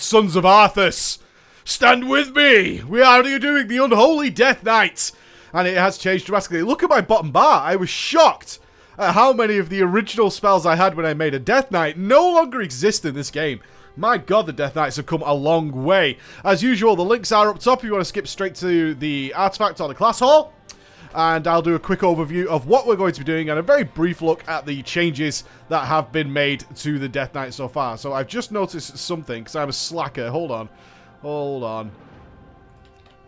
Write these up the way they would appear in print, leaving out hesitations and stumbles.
Sons of Arthas, stand with me! We are doing the Unholy Death Knight! And it has changed dramatically. Look at my bottom bar. I was shocked at how many of the original spells I had when I made a Death Knight no longer exist in this game. My god, the Death Knights have come a long way. As usual, the links are up top if you want to skip straight to the artifact or the class hall. And I'll do a quick overview of what we're going to be doing and a very brief look at the changes that have been made to the Death Knight so far. So I've just noticed something, because I'm a slacker. Hold on.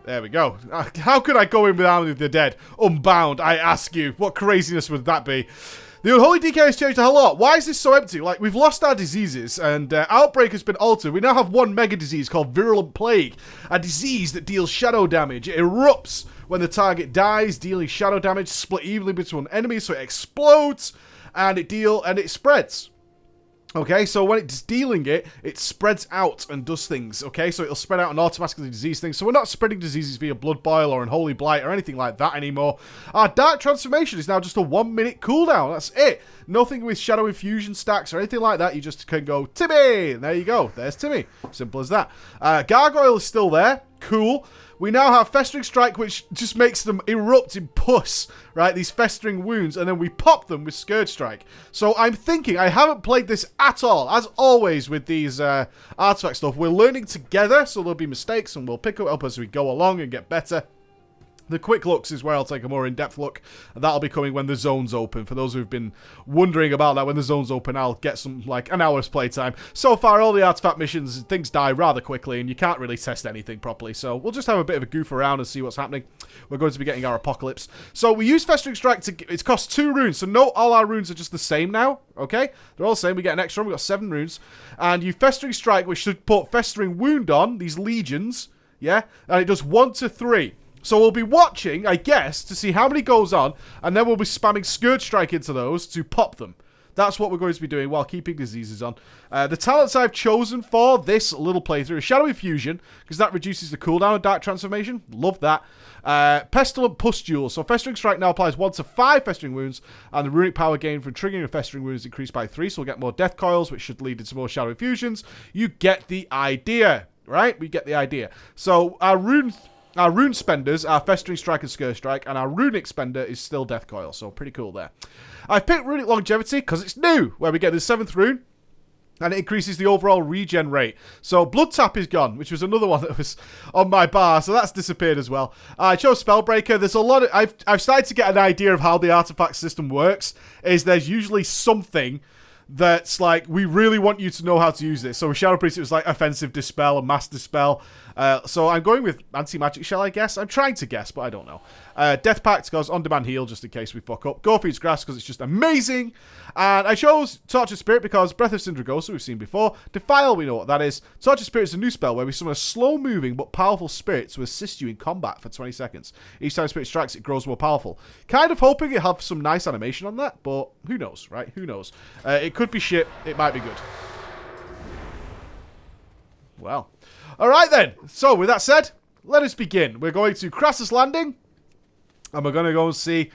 There we go. How could I go in with Army of the Dead? Unbound, I ask you. What craziness would that be? The Unholy DK has changed a whole lot. Why is this so empty? Like, we've lost our diseases, and Outbreak has been altered. We now have one mega disease called Virulent Plague, a disease that deals shadow damage. It erupts when the target dies, dealing shadow damage split evenly between enemies, so it explodes, and it spreads. Okay, so when it's dealing it, it spreads out and does things, okay? So it'll spread out and automatically disease things. So we're not spreading diseases via Blood Boil or Unholy Blight or anything like that anymore. Our Dark Transformation is now just a 1 minute cooldown. That's it. Nothing with Shadow Infusion stacks or anything like that. You just can go, Timmy! And there you go. There's Timmy. Simple as that. Gargoyle is still there. Cool. We now have Festering Strike, which just makes them erupt in pus, right? These festering wounds, and then we pop them with Scourge Strike. So I'm thinking, I haven't played this at all. As always with these artifact stuff, we're learning together, so there'll be mistakes, and we'll pick it up as we go along and get better. The quick looks is where I'll take a more in-depth look. That'll be coming when the zone's open. For those who've been wondering about that, when the zone's open, I'll get some, like, an hour's playtime. So far, all the artifact missions, things die rather quickly, and you can't really test anything properly. So we'll just have a bit of a goof around and see what's happening. We're going to be getting our Apocalypse. So we use Festering Strike to... It costs 2 runes, so note all our runes are just the same now, okay? They're all the same. We get an extra one. We've got 7 runes. And you Festering Strike, which should put Festering Wound on, these legions, yeah? And it does 1 to 3. So we'll be watching, I guess, to see how many goes on, and then we'll be spamming Scourge Strike into those to pop them. That's what we're going to be doing while keeping diseases on. The talents I've chosen for this little playthrough is Shadow Infusion, because that reduces the cooldown of Dark Transformation. Love that. Pestilent Pustule. So Festering Strike now applies 1 to 5 Festering Wounds, and the Runic Power gain from triggering a Festering Wound is increased by 3, so we'll get more Death Coils, which should lead into more Shadow Infusions. You get the idea, right? We get the idea. So our Rune Spenders are Festering Strike and Scourge Strike, and our Runic Spender is still Death Coil, so pretty cool there. I've picked Runic Longevity because it's new, where we get the 7th rune, and it increases the overall regen rate. So Blood Tap is gone, which was another one that was on my bar, so that's disappeared as well. I chose Spellbreaker. There's a lot of... I've started to get an idea of how the artifact system works, is there's usually something that's like, we really want you to know how to use this. So with Shadow Priest, it was like Offensive Dispel and Mass Dispel. So I'm going with Anti-Magic Shell, I guess. I'm trying to guess, but I don't know. Death Pact goes On-Demand Heal, just in case we fuck up. Gorefied's Grass, because it's just amazing. And I chose Tortured Spirit, because Breath of Sindragosa, we've seen before. Defile, we know what that is. Tortured Spirit is a new spell where we summon a slow-moving but powerful spirit to assist you in combat for 20 seconds. Each time Spirit strikes, it grows more powerful. Kind of hoping it have some nice animation on that, but who knows, right? Who knows? It could be shit. It might be good. Well... Alright then, so with that said, let us begin. We're going to Crassus Landing, and we're going to go and see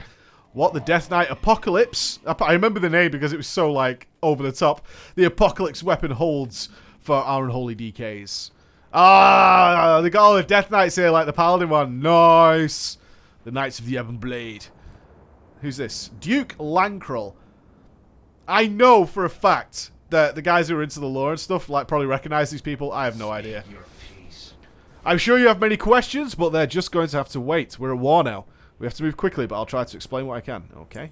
what the Death Knight Apocalypse, I remember the name because it was so, like, over the top, the Apocalypse weapon holds for our Unholy DKs. Ah, they got all the Death Knights here, like the Paladin one. Nice. The Knights of the Ebon Blade. Who's this? Duke Lancrel. I know for a fact that the guys who are into the lore and stuff, like, probably recognize these people. I have no idea. I'm sure you have many questions, but they're just going to have to wait. We're at war now. We have to move quickly, but I'll try to explain what I can. Okay.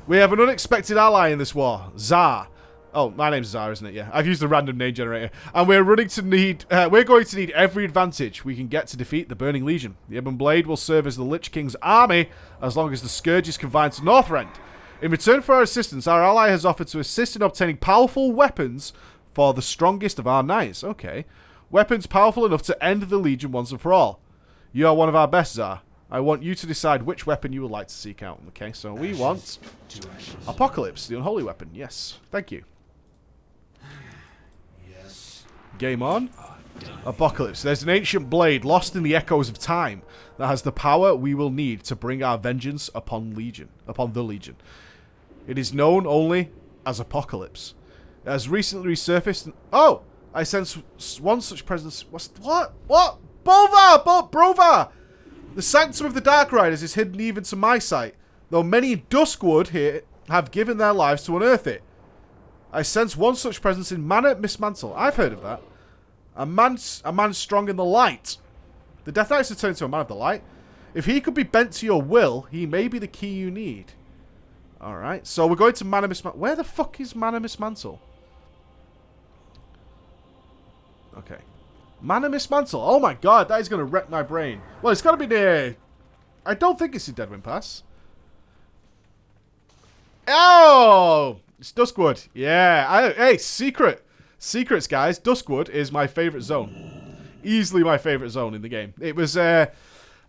We have an unexpected ally in this war. Zar. Oh, my name's Zar, isn't it? Yeah. I've used the random name generator. And we're going to need every advantage we can get to defeat the Burning Legion. The Ebon Blade will serve as the Lich King's army as long as the Scourge is confined to Northrend. In return for our assistance, our ally has offered to assist in obtaining powerful weapons for the strongest of our knights. Okay. Weapons powerful enough to end the Legion once and for all. You are one of our best, Zar. I want you to decide which weapon you would like to seek out. Okay, so we want Apocalypse, the Unholy weapon. Yes, thank you. Yes. Game on. Apocalypse. There's an ancient blade lost in the echoes of time that has the power we will need to bring our vengeance upon the Legion. It is known only as Apocalypse. It has recently resurfaced. Oh! I sense one such presence. What? Brova! The sanctum of the Dark Riders is hidden even to my sight, though many in Duskwood here have given their lives to unearth it. I sense one such presence in Manor Mismantle. I've heard of that. A man strong in the light. The Death Knights have turned into a man of the light. If he could be bent to your will, he may be the key you need. Alright, so we're going to Manor Mismantle. Where the fuck is Manor Mismantle? Okay. Manor Mismantle. Oh my god, that is going to wreck my brain. Well, it's got to be near... I don't think it's in Deadwind Pass. Oh! It's Duskwood. Yeah. Hey, secrets, guys. Duskwood is my favourite zone. Easily my favourite zone in the game. It was... I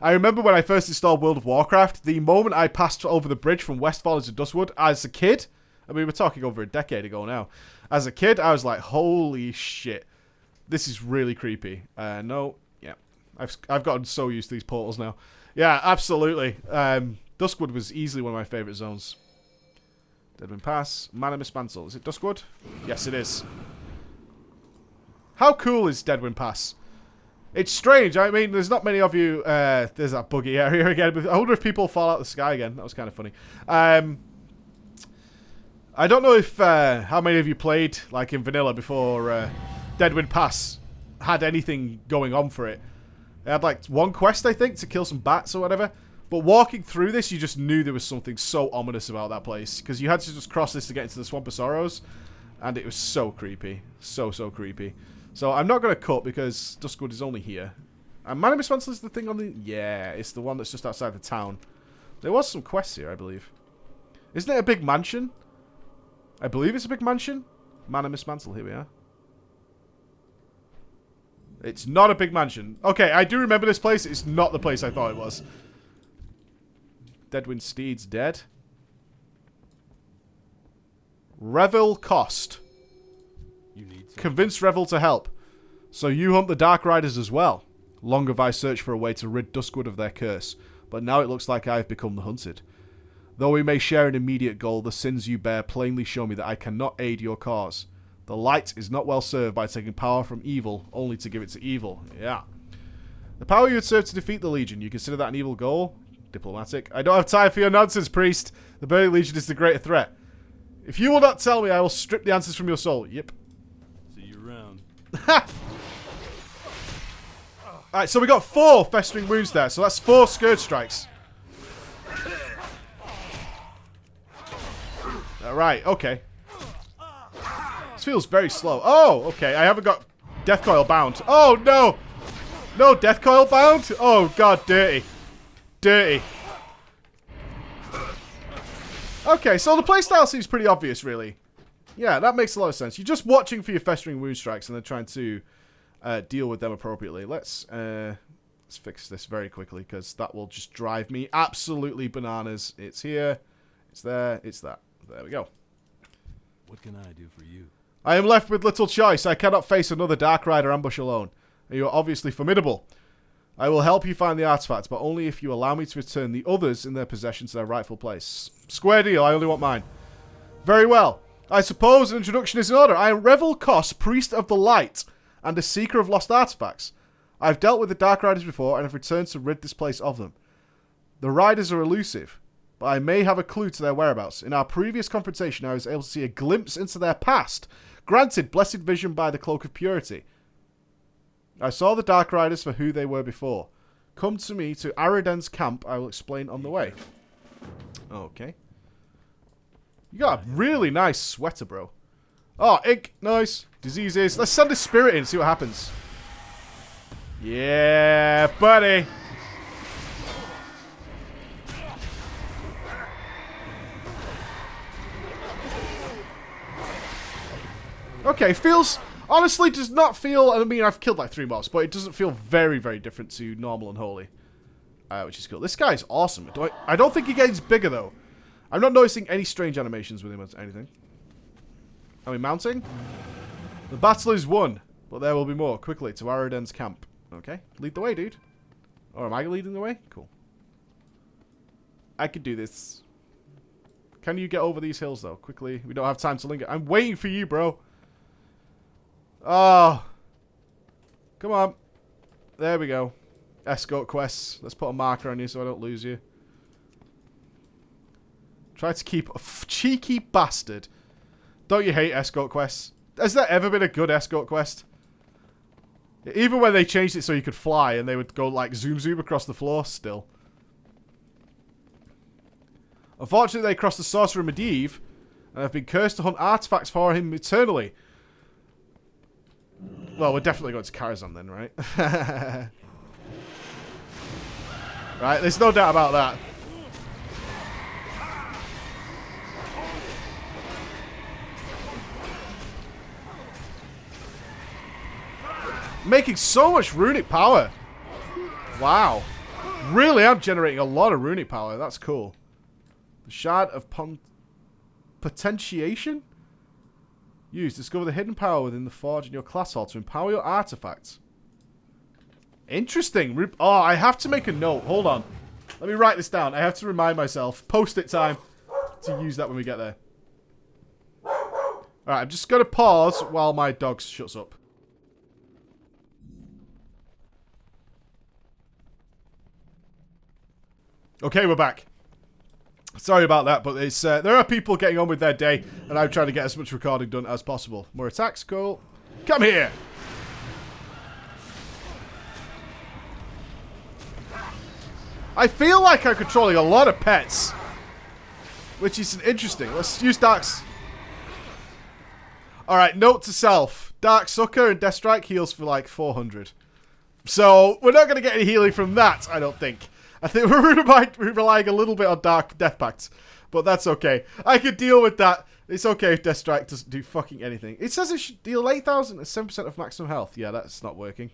remember when I first installed World of Warcraft, the moment I passed over the bridge from Westfall into Duskwood, as a kid... I mean, we're talking over a decade ago now. As a kid, I was like, holy shit. This is really creepy. No, yeah. I've gotten so used to these portals now. Yeah, absolutely. Duskwood was easily one of my favourite zones. Deadwind Pass. Manor Mismantle. Is it Duskwood? Yes, it is. How cool is Deadwind Pass? It's strange. I mean, there's not many of you... there's that buggy area again. But I wonder if people fall out of the sky again. That was kind of funny. I don't know if how many of you played like in vanilla before... Deadwind Pass had anything going on for it. It had like one quest, I think, to kill some bats or whatever. But walking through this, you just knew there was something so ominous about that place. Because you had to just cross this to get into the Swamp of Sorrows. And it was so creepy. So creepy. So I'm not going to cut because Duskwood is only here. And Manor Mismantle is the thing on the... Yeah, it's the one that's just outside the town. There was some quests here, I believe. Isn't it a big mansion? I believe it's a big mansion. Manor Mismantle, here we are. It's not a big mansion. Okay, I do remember this place. It's not the place I thought it was. Deadwind Steed's dead. Revel Cost. Convince Revel to help. So you hunt the Dark Riders as well. Long have I searched for a way to rid Duskwood of their curse, but now it looks like I have become the hunted. Though we may share an immediate goal, the sins you bear plainly show me that I cannot aid your cause. The light is not well served by taking power from evil, only to give it to evil. Yeah. The power you would serve to defeat the Legion, you consider that an evil goal? Diplomatic. I don't have time for your nonsense, priest. The Burning Legion is the greater threat. If you will not tell me, I will strip the answers from your soul. Yep. See you around. Alright, so we got 4 Festering Wounds there, so that's 4 Scourge Strikes. Alright, okay. This feels very slow. Oh, okay. I haven't got Death Coil bound. Oh, no. No Death Coil bound? Oh, God, dirty. Dirty. Okay, so the playstyle seems pretty obvious, really. Yeah, that makes a lot of sense. You're just watching for your Festering Wound Strikes and then trying to deal with them appropriately. Let's fix this very quickly, because that will just drive me absolutely bananas. It's here. It's there. It's that. There we go. What can I do for you? I am left with little choice. I cannot face another Dark Rider ambush alone. You are obviously formidable. I will help you find the artifact, but only if you allow me to return the others in their possession to their rightful place. Square deal. I only want mine. Very well. I suppose an introduction is in order. I am Revel Koss, Priest of the Light, and a Seeker of Lost Artifacts. I've dealt with the Dark Riders before, and have returned to rid this place of them. The Riders are elusive, but I may have a clue to their whereabouts. In our previous confrontation, I was able to see a glimpse into their past. Granted, blessed vision by the Cloak of Purity. I saw the Dark Riders for who they were before. Come to me to Araden's camp. I will explain on the way. Okay. You got a really nice sweater, bro. Oh, ink. Nice. Diseases. Let's send a spirit in, see what happens. Yeah, buddy. Okay, feels... Honestly, does not feel... I mean, I've killed like 3 mobs, but it doesn't feel very, very different to normal Unholy. Which is cool. This guy's awesome. I don't think he gets bigger, though. I'm not noticing any strange animations with him or anything. Are we mounting? The battle is won, but there will be more. Quickly, to Araden's camp. Okay, lead the way, dude. Or am I leading the way? Cool. I could do this. Can you get over these hills, though? Quickly. We don't have time to linger. I'm waiting for you, bro. Oh. Come on. There we go. Escort quests. Let's put a marker on you so I don't lose you. Try to keep... Cheeky bastard. Don't you hate escort quests? Has there ever been a good escort quest? Even when they changed it so you could fly and they would go like zoom across the floor still. Unfortunately, they crossed the Sorcerer Medivh and have been cursed to hunt artifacts for him eternally. Well, we're definitely going to Karazhan then, right? Right, there's no doubt about that. Making so much runic power. Wow. Really, I'm generating a lot of runic power. That's cool. The Shard of Potentiation? Use. Discover the hidden power within the forge in your class hall to empower your artifacts. Interesting. Oh, I have to make a note. Hold on. Let me write this down. I have to remind myself. Post-it time to use that when we get there. Alright, I'm just going to pause while my dog shuts up. Okay, we're back. Sorry about that, but it's there are people getting on with their day, and I'm trying to get as much recording done as possible. More attacks, cool. Come here! I feel like I'm controlling a lot of pets, which is interesting. Let's use Dark's. Alright, note to self. Dark Sucker and Death Strike heals for like 400. So, we're not going to get any healing from that, I don't think. I think we're relying a little bit on Dark Death Pacts. But that's okay. I could deal with that. It's okay if Death Strike doesn't do fucking anything. It says it should deal 8,000 and 7% of maximum health. Yeah, that's not working.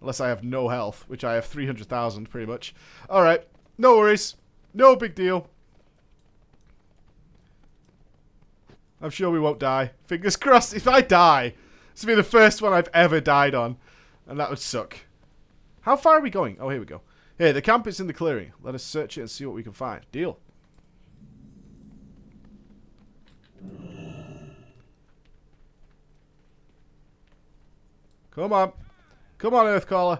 Unless I have no health, which I have 300,000 pretty much. Alright, no worries. No big deal. I'm sure we won't die. Fingers crossed. If I die, this will be the first one I've ever died on. And that would suck. How far are we going? Oh, here we go. Here, the camp is in the clearing. Let us search it and see what we can find. Deal. Come on. Come on, Earthcaller.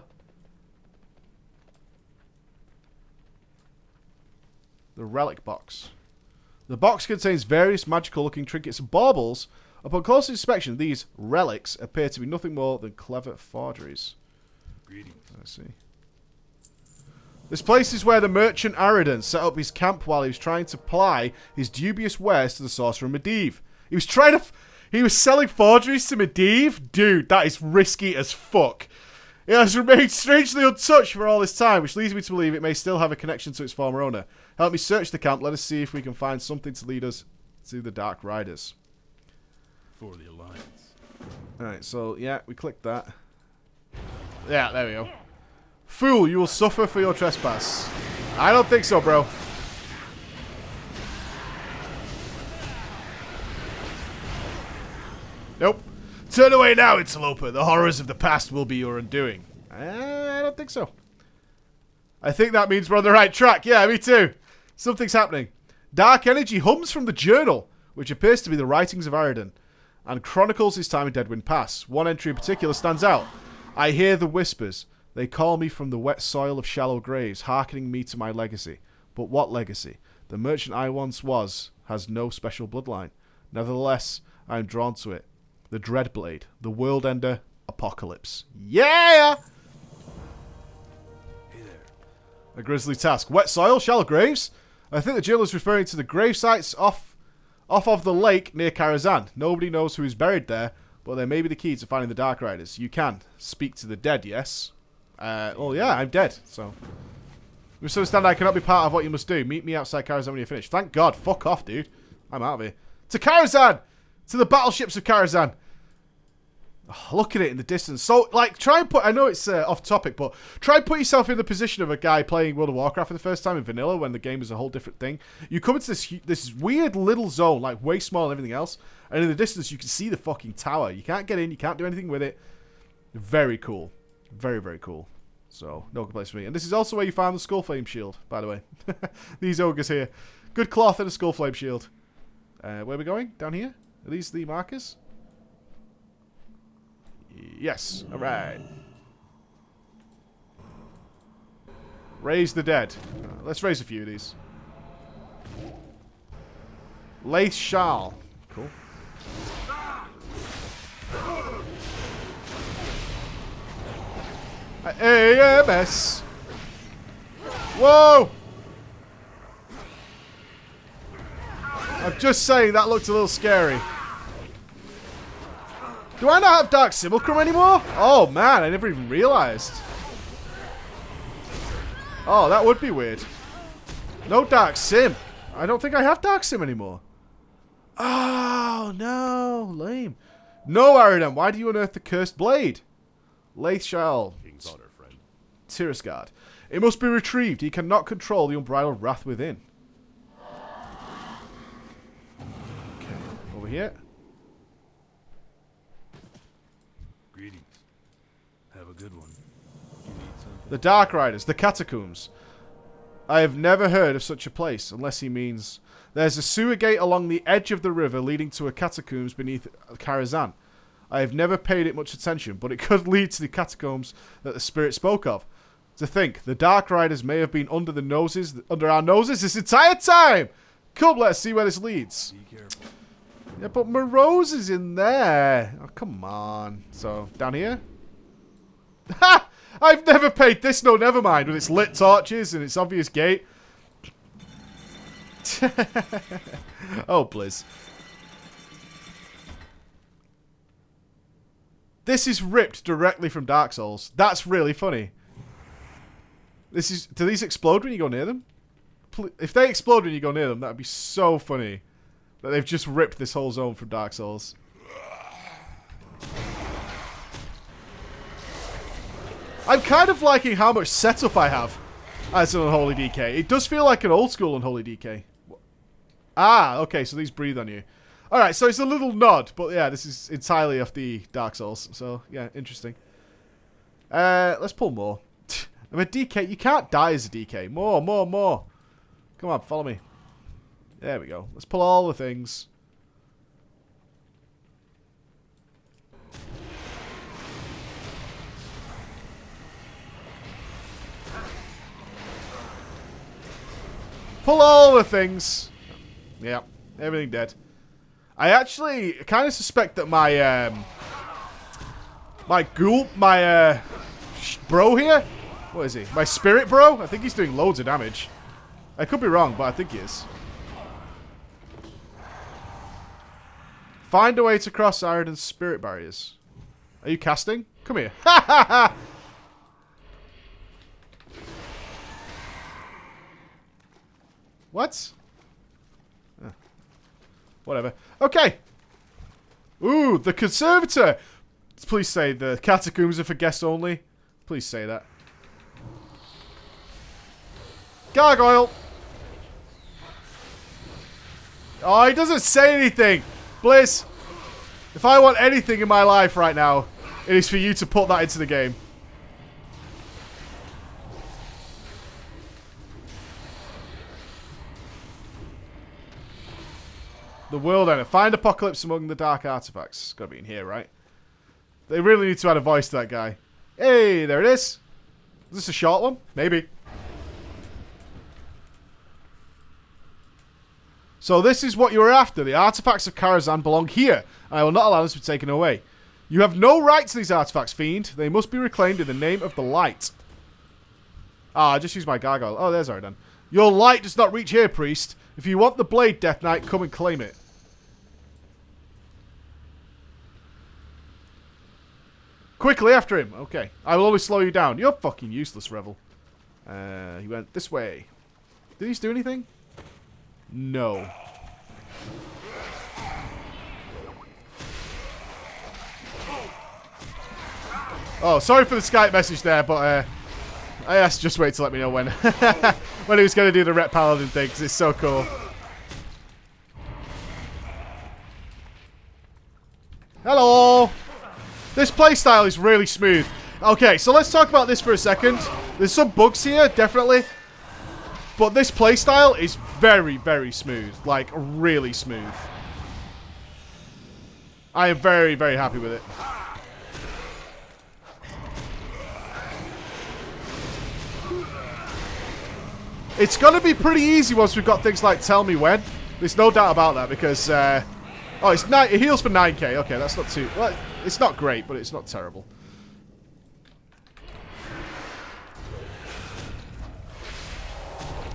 The Relic Box. The box contains various magical-looking trinkets and baubles. Upon close inspection, these relics appear to be nothing more than clever forgeries. Greetings. Let's see. This place is where the merchant Aridon set up his camp while he was trying to ply his dubious wares to the Sorcerer Medivh. He was trying to... He was selling forgeries to Medivh? Dude, that is risky as fuck. It has remained strangely untouched for all this time, which leads me to believe it may still have a connection to its former owner. Help me search the camp. Let us see if we can find something to lead us to the Dark Riders. For the Alliance. Alright, so, yeah, we clicked that. Yeah, there we go. Fool, you will suffer for your trespass. I don't think so, bro. Nope. Turn away now, interloper. The horrors of the past will be your undoing. I don't think so. I think that means we're on the right track. Yeah, me too. Something's happening. Dark energy hums from the journal, which appears to be the writings of Aridon, and chronicles his time in Deadwind Pass. One entry in particular stands out. I hear the whispers. They call me from the wet soil of shallow graves, hearkening me to my legacy. But what legacy? The merchant I once was has no special bloodline. Nevertheless, I am drawn to it. The Dreadblade, the World Ender, Apocalypse. Yeah! Hey there. A grisly task. Wet soil, shallow graves? I think the journal is referring to the grave sites off of the lake near Karazhan. Nobody knows who is buried there, but they may be the key to finding the Dark Riders. You can speak to the dead, yes? Well, yeah, I'm dead, so... You must understand I cannot be part of what you must do. Meet me outside Karazhan when you're finished. Thank God. Fuck off, dude. I'm out of here. To Karazhan! To the battleships of Karazhan! Oh, look at it in the distance. So, like, try and put... I know it's off topic, but try and put yourself in the position of a guy playing World of Warcraft for the first time in vanilla when the game is a whole different thing. You come into this weird little zone, like, way smaller than everything else, and in the distance you can see the fucking tower. You can't get in, you can't do anything with it. Very cool. Very, very cool. So, no complaints for me. And this is also where you found the Skullflame shield, by the way. These ogres here. Good cloth and a Skullflame shield. Where are we going? Down here? Are these the markers? Yes. Alright. Raise the dead. Let's raise a few of these. Lace Shal. Cool. AMS. Whoa! I'm just saying that looked a little scary. Do I not have Dark Simulacrum anymore? Oh man, I never even realized. Oh, that would be weird. No Dark Sim. I don't think I have Dark Sim anymore. Oh, no. Lame. No, Aridem. Why do you unearth the cursed blade? Laith Shal. King's daughter, friend. Tirisgard. It must be retrieved. He cannot control the unbridled wrath within. Okay. Over here. Greetings. Have a good one. You need something? The Dark Riders. The Catacombs. I have never heard of such a place, unless he means... There's a sewer gate along the edge of the river leading to a catacombs beneath Karazhan. I have never paid it much attention, but it could lead to the catacombs that the spirit spoke of. To think, the Dark Riders may have been under our noses this entire time! Come, let's see where this leads. Be careful. Yeah, but Morose is in there. Oh, come on. So, down here? Ha! I've never paid this, no, never mind, with its lit torches and its obvious gate. Oh, Blizz. This is ripped directly from Dark Souls. That's really funny. This is... Do these explode when you go near them? If they explode when you go near them, that would be so funny. That they've just ripped this whole zone from Dark Souls. I'm kind of liking how much setup I have as an Unholy DK. It does feel like an old school Unholy DK. Ah, okay, so these breathe on you. Alright, so it's a little nod, but yeah, this is entirely off the Dark Souls. So, yeah, interesting. Let's pull more. I'm a DK. You can't die as a DK. More, more, more. Come on, follow me. There we go. Let's pull all the things. Pull all the things. Yeah, everything dead. I actually kind of suspect that my bro here, what is he? My spirit bro? I think he's doing loads of damage. I could be wrong, but I think he is. Find a way to cross Aridan's spirit barriers. Are you casting? Come here. Ha ha ha! What? Whatever. Okay. Ooh, the Conservator. Please say the catacombs are for guests only. Please say that. Gargoyle. Oh, he doesn't say anything. Blizz, if I want anything in my life right now, it is for you to put that into the game. The world ender. Find Apocalypse among the dark artifacts. It's gotta be in here, right? They really need to add a voice to that guy. Hey, there it is. Is this a short one? Maybe. So this is what you were after. The artifacts of Karazhan belong here, and I will not allow them to be taken away. You have no right to these artifacts, fiend. They must be reclaimed in the name of the light. Ah, I just used my gargoyle. Oh, there's Aridan. Your light does not reach here, priest. If you want the blade, Death Knight, come and claim it. Quickly after him. Okay. I will only slow you down. You're fucking useless, Revel. He went this way. Did he do anything? No. Oh, sorry for the Skype message there, but I asked just wait to let me know when when he was going to do the Ret Paladin thing, because it's so cool. Hello! This playstyle is really smooth. Okay, so let's talk about this for a second. There's some bugs here, definitely. But this playstyle is very, very smooth. Like, really smooth. I am very, very happy with it. It's going to be pretty easy once we've got things like Tell Me When. There's no doubt about that because... oh, it heals for 9k. Okay, that's not too... Well, it's not great, but it's not terrible.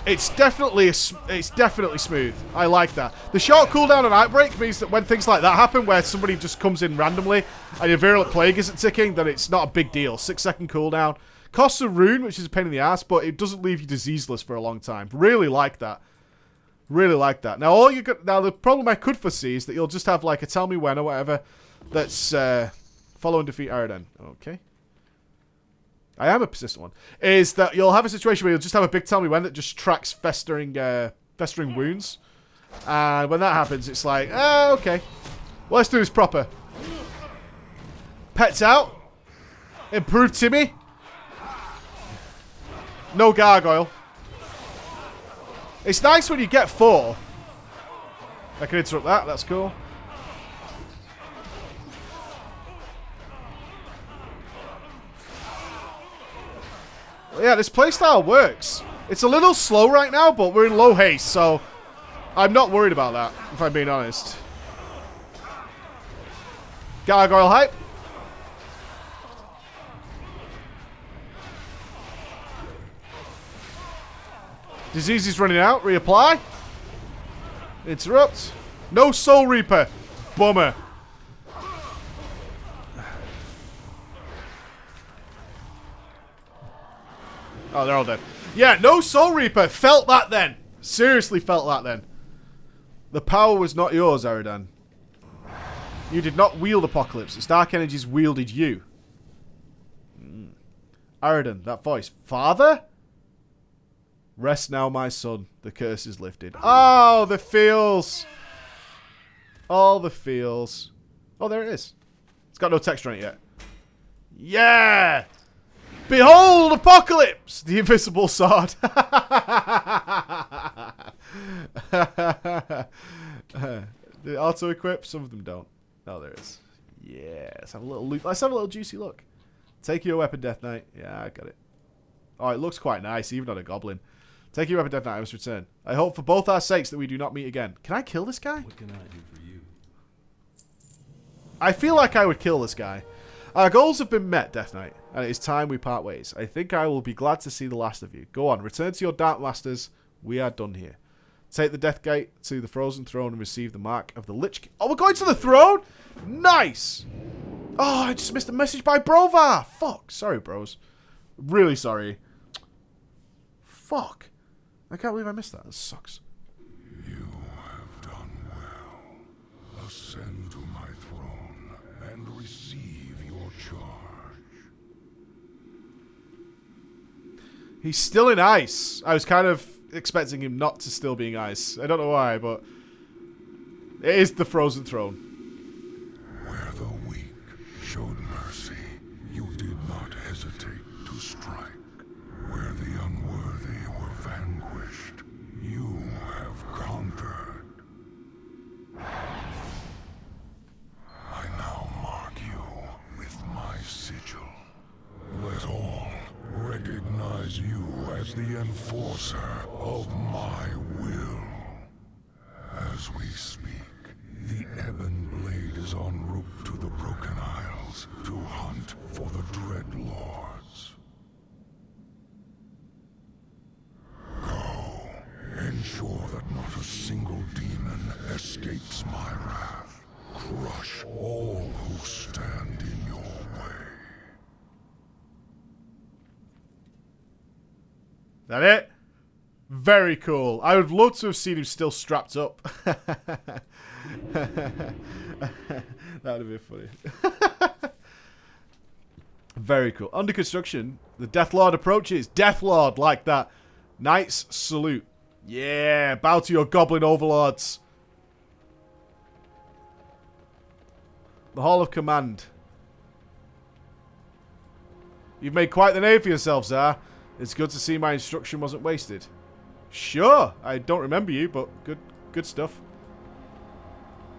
It's definitely smooth. I like that. The short cooldown on Outbreak means that when things like that happen, where somebody just comes in randomly and your Virulent Plague isn't ticking, then it's not a big deal. 6-second cooldown. Costs a rune, which is a pain in the ass, but it doesn't leave you diseaseless for a long time. Really like that. Really like that. Now, the problem I could foresee is that you'll just have like a Tell Me When or whatever that's follow and defeat Aradan. Okay. I am a persistent one. Is that you'll have a situation where you'll just have a big Tell Me When that just tracks festering wounds. And when that happens, it's like, okay. Well, let's do this proper. Pets out. Improve Timmy. No gargoyle. It's nice when you get 4. I can interrupt that. That's cool. Yeah, this playstyle works. It's a little slow right now, but we're in low haste, so I'm not worried about that, if I'm being honest. Gargoyle hype. Disease is running out. Reapply. Interrupt. No Soul Reaper. Bummer. Oh, they're all dead. Yeah, no Soul Reaper. Felt that then. Seriously felt that then. The power was not yours, Aradan. You did not wield Apocalypse. Its dark energies wielded you. Aradan, that voice. Father? Rest now, my son. The curse is lifted. Oh, the feels. All the feels. Oh, there it is. It's got no texture on it yet. Yeah! Behold Apocalypse! The invisible sword. The auto equip, some of them don't. Oh, there it is. Yeah, let's have a little loop. Let's have a little juicy look. Take your weapon, Death Knight. Yeah, I got it. Oh, it looks quite nice, even on a goblin. Take your weapon, Death Knight. I must return. I hope for both our sakes that we do not meet again. Can I kill this guy? What can I do for you? I feel like I would kill this guy. Our goals have been met, Death Knight, and it is time we part ways. I think I will be glad to see the last of you. Go on, return to your Dark Masters. We are done here. Take the Death Gate to the Frozen Throne and receive the mark of the Lich King. Oh, we're going to the throne? Nice! Oh, I just missed a message by Brovar. Fuck. Sorry, bros. Really sorry. Fuck. I can't believe I missed that. That sucks. You have done well. Ascend to my throne and receive your charge. He's still in ice. I was kind of expecting him not to still be in ice. I don't know why, but it is the Frozen Throne. Where the weak showed mercy, you did not hesitate to strike. Where the unworthy were vanquished, you have conquered. I now mark you with my sigil. Let all recognize you as the enforcer of my will. As we speak, the Ebon Blade is en route to the Broken Isles to hunt for the Dread Lords. Go, ensure that not a single demon escapes my wrath. Crush all who stand in your way. That it? Very cool. I would love to have seen him still strapped up. That would have been funny. Very cool. Under construction, the Death Lord approaches. Death Lord, like that. Knights salute. Yeah, bow to your goblin overlords. The Hall of Command. You've made quite the name for yourself, Tsar. It's good to see my instruction wasn't wasted. Sure, I don't remember you, but good stuff.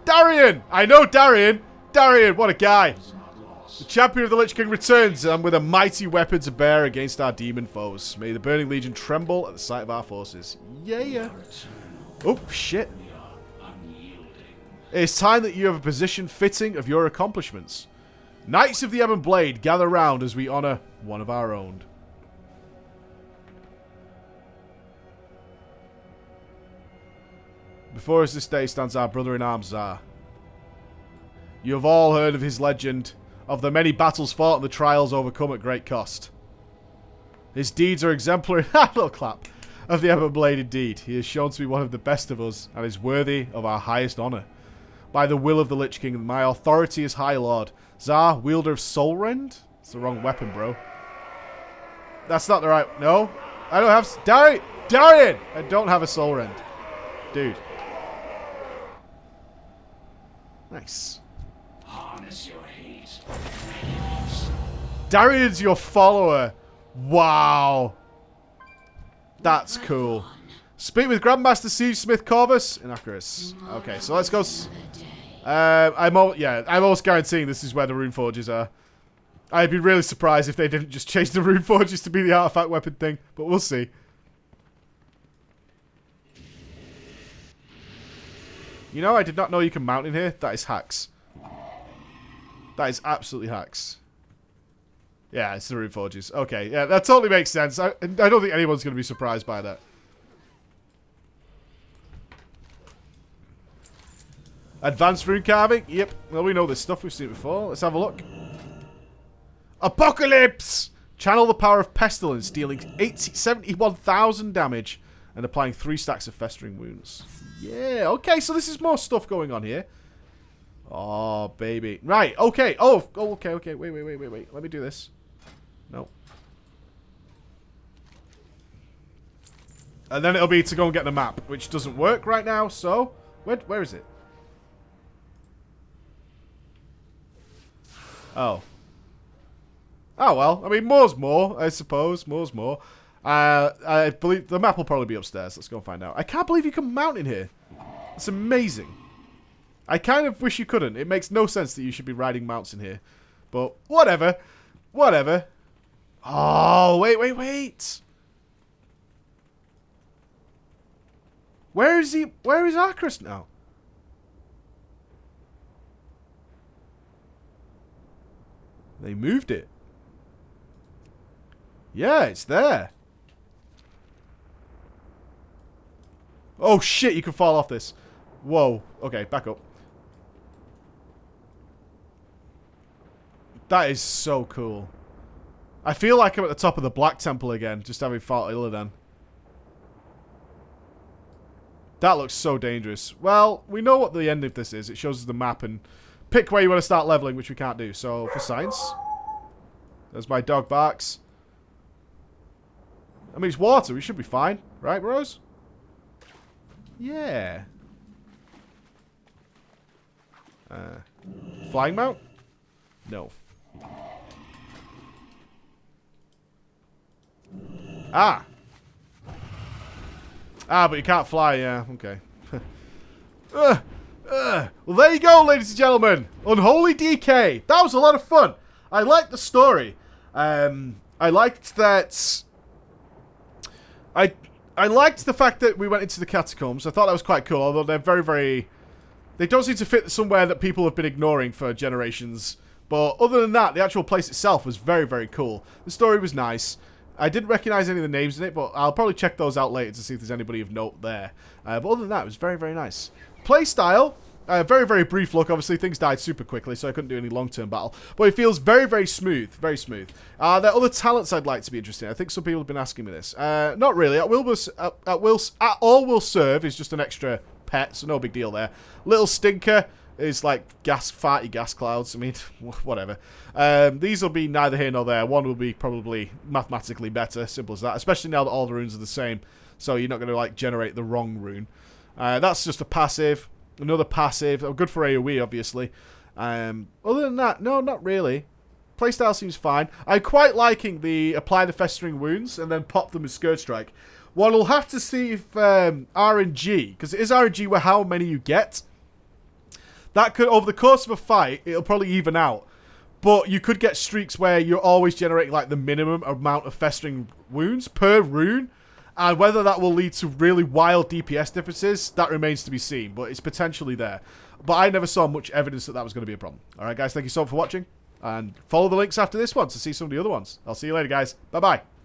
Darian! I know Darian! Darian, what a guy! Not lost. The champion of the Lich King returns, and with a mighty weapon to bear against our demon foes. May the Burning Legion tremble at the sight of our forces. Yeah. Oh, shit. It is time that you have a position fitting of your accomplishments. Knights of the Ebon Blade, gather round as we honor one of our own. Before us this day stands our brother-in-arms, Zar. You have all heard of his legend, of the many battles fought and the trials overcome at great cost. His deeds are exemplary, little clap, of the Ebon Blade indeed. He is shown to be one of the best of us, and is worthy of our highest honour. By the will of the Lich King, my authority as High Lord, Zar, wielder of Soul Rend? It's the wrong weapon, bro. That's not the right... No. I don't have... Darian! I don't have a Soul Rend. Dude. Nice. Harness your hate. Darian's your follower. Wow. That's cool. Speak with Grandmaster Siege Smith Corvus in Acaris. Okay, so let's go. I'm almost guaranteeing this is where the rune forges are. I'd be really surprised if they didn't just change the rune forges to be the artifact weapon thing, but we'll see. You know, I did not know you can mount in here. That is hacks. That is absolutely hacks. Yeah, it's the rune forges. Okay, yeah, that totally makes sense. I don't think anyone's going to be surprised by that. Advanced rune carving? Yep. Well, we know this stuff. We've seen it before. Let's have a look. Apocalypse! Channel the power of pestilence, dealing 71,000 damage and applying 3 stacks of festering wounds. Yeah, okay, so this is more stuff going on here. Oh, baby. Right, okay. Oh, okay. Wait. Let me do this. No. And then it'll be to go and get the map, which doesn't work right now, so... Where is it? Oh. Oh, well. I mean, more's more, I suppose. More's more. I believe the map will probably be upstairs. Let's go and find out. I can't believe you can mount in here. It's amazing. I kind of wish you couldn't. It makes no sense that you should be riding mounts in here. But whatever. Whatever. Oh, wait. Where is he? Where is Arcris now? They moved it. Yeah, it's there. Oh shit, you can fall off this. Whoa. Okay, back up. That is so cool. I feel like I'm at the top of the Black Temple again, just having fought Illidan. That looks so dangerous. Well, we know what the end of this is. It shows us the map and pick where you want to start leveling, which we can't do. So, for science. There's my dog barks. I mean, it's water. We should be fine. Right, bros? Yeah. Flying mount? No. Ah, but you can't fly, yeah, okay. Well, there you go, ladies and gentlemen. Unholy DK. That was a lot of fun. I liked the story. I liked that... I liked the fact that we went into the catacombs. I thought that was quite cool, although they're very, very... They don't seem to fit somewhere that people have been ignoring for generations. But other than that, the actual place itself was very, very cool. The story was nice. I didn't recognize any of the names in it, but I'll probably check those out later to see if there's anybody of note there. But other than that, it was very, very nice. Playstyle, very, very brief look. Obviously, things died super quickly, so I couldn't do any long-term battle. But it feels very, very smooth. Very smooth. There are other talents I'd like to be interested in. I think some people have been asking me this. Not really. All will serve is just an extra pet, so no big deal there. Little Stinker is like farty gas clouds. I mean, whatever. These will be neither here nor there. One will be probably mathematically better, simple as that. Especially now that all the runes are the same, so you're not going to like generate the wrong rune. That's just a passive. Another passive. Good for AoE, obviously. Other than that, no, not really. Playstyle seems fine. I'm quite liking the apply the festering wounds and then pop them with Scourge Strike. One will have to see if RNG, because it is RNG where how many you get. That could, over the course of a fight, it'll probably even out. But you could get streaks where you're always generating like the minimum amount of festering wounds per rune. And whether that will lead to really wild DPS differences, that remains to be seen. But it's potentially there. But I never saw much evidence that that was going to be a problem. Alright guys, thank you so much for watching. And follow the links after this one to see some of the other ones. I'll see you later guys. Bye bye.